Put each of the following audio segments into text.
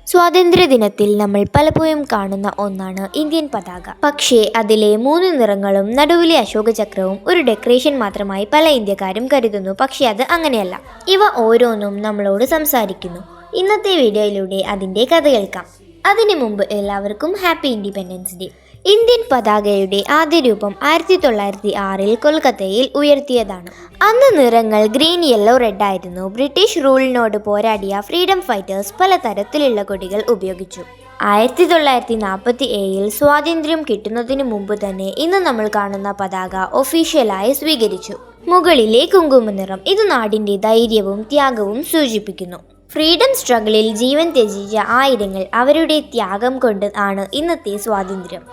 സ്വാതന്ത്ര്യദിനത്തിൽ നമ്മൾ പലപ്പോഴും കാണുന്ന ഒന്നാണ് ഇന്ത്യൻ പതാക. പക്ഷേ അതിലെ 3 നിറങ്ങളും നടുവിലെ അശോക ചക്രവും ഒരു ഡെക്കറേഷൻ മാത്രമായി പല ഇന്ത്യക്കാരും കരുതുന്നു. പക്ഷേ അത് അങ്ങനെയല്ല. ഇവ ഓരോന്നും നമ്മളോട് സംസാരിക്കുന്നു. ഇന്നത്തെ വീഡിയോയിലൂടെ അതിൻ്റെ കഥ കേൾക്കാം. അതിനു മുമ്പ് എല്ലാവർക്കും ഹാപ്പി ഇൻഡിപെൻഡൻസ് ഡേ. ഇന്ത്യൻ പതാകയുടെ ആദ്യ രൂപം 1906 കൊൽക്കത്തയിൽ ഉയർത്തിയതാണ്. അന്ന് നിറങ്ങൾ ഗ്രീൻ, യെല്ലോ, റെഡ് ആയിരുന്നു. ബ്രിട്ടീഷ് റൂളിനോട് പോരാടിയ ഫ്രീഡം ഫൈറ്റേഴ്സ് പലതരത്തിലുള്ള കൊടികൾ ഉപയോഗിച്ചു. 1947 സ്വാതന്ത്ര്യം കിട്ടുന്നതിന് മുമ്പ് തന്നെ ഇന്ന് നമ്മൾ കാണുന്ന പതാക ഒഫീഷ്യലായി സ്വീകരിച്ചു. മുകളിലെ കുങ്കുമനിറം ഇത് നാടിൻ്റെ ധൈര്യവും ത്യാഗവും സൂചിപ്പിക്കുന്നു. ഫ്രീഡം സ്ട്രഗിളിൽ ജീവൻ ത്യജിച്ച ആയിരങ്ങൾ അവരുടെ ത്യാഗം കൊണ്ട് ആണ് ഇന്നത്തെ സ്വാതന്ത്ര്യം.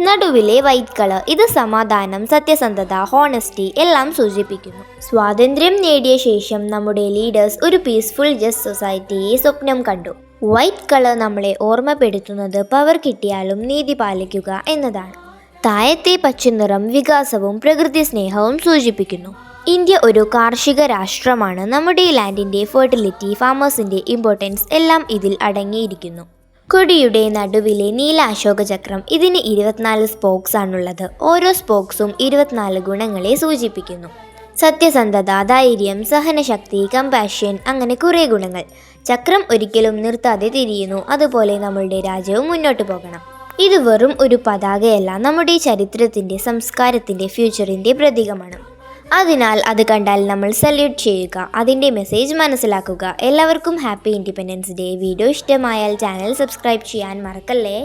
നടുവിലെ വൈറ്റ് കളർ ഇത് സമാധാനം, സത്യസന്ധത, ഹോണസ്റ്റി എല്ലാം സൂചിപ്പിക്കുന്നു. സ്വാതന്ത്ര്യം നേടിയ ശേഷം നമ്മുടെ ലീഡേഴ്സ് ഒരു പീസ്ഫുൾ ജസ്റ്റ് സൊസൈറ്റിയെ സ്വപ്നം കണ്ടു. വൈറ്റ് കളർ നമ്മളെ ഓർമ്മപ്പെടുത്തുന്നത് പവർ കിട്ടിയാലും നീതി പാലിക്കുക എന്നതാണ്. താഴത്തെ പച്ചനിറം വികാസവും പ്രകൃതി സ്നേഹവും സൂചിപ്പിക്കുന്നു. ഇന്ത്യ ഒരു കാർഷിക രാഷ്ട്രമാണ്. നമ്മുടെ ലാൻഡിൻ്റെ ഫെർട്ടിലിറ്റി, ഫാമേഴ്സിൻ്റെ ഇമ്പോർട്ടൻസ് എല്ലാം ഇതിൽ അടങ്ങിയിരിക്കുന്നു. കൊടിയുടെ നടുവിലെ നീല അശോക ചക്രം ഇതിന് 24 സ്പോക്സ് ആണുള്ളത്. ഓരോ സ്പോക്സും 24 ഗുണങ്ങളെ സൂചിപ്പിക്കുന്നു. സത്യസന്ധത, ധൈര്യം, സഹനശക്തി, കമ്പാഷൻ, അങ്ങനെ കുറേ ഗുണങ്ങൾ. ചക്രം ഒരിക്കലും നിർത്താതെ തിരിയുന്നു. അതുപോലെ നമ്മളുടെ രാജ്യവും മുന്നോട്ട് പോകണം. ഇത് വെറും ഒരു പതാകയല്ല, നമ്മുടെ ചരിത്രത്തിൻ്റെ, സംസ്കാരത്തിൻ്റെ, ഫ്യൂച്ചറിൻ്റെ പ്രതീകമാണ്. അതിനാൽ അത് കണ്ടാൽ നമ്മൾ സല്യൂട്ട് ചെയ്യുക, അതിൻ്റെ മെസ്സേജ് മനസ്സിലാക്കുക. എല്ലാവർക്കും ഹാപ്പി ഇൻഡിപെൻഡൻസ് ഡേ. വീഡിയോ ഇഷ്ടമായാൽ ചാനൽ സബ്സ്ക്രൈബ് ചെയ്യാൻ മറക്കല്ലേ.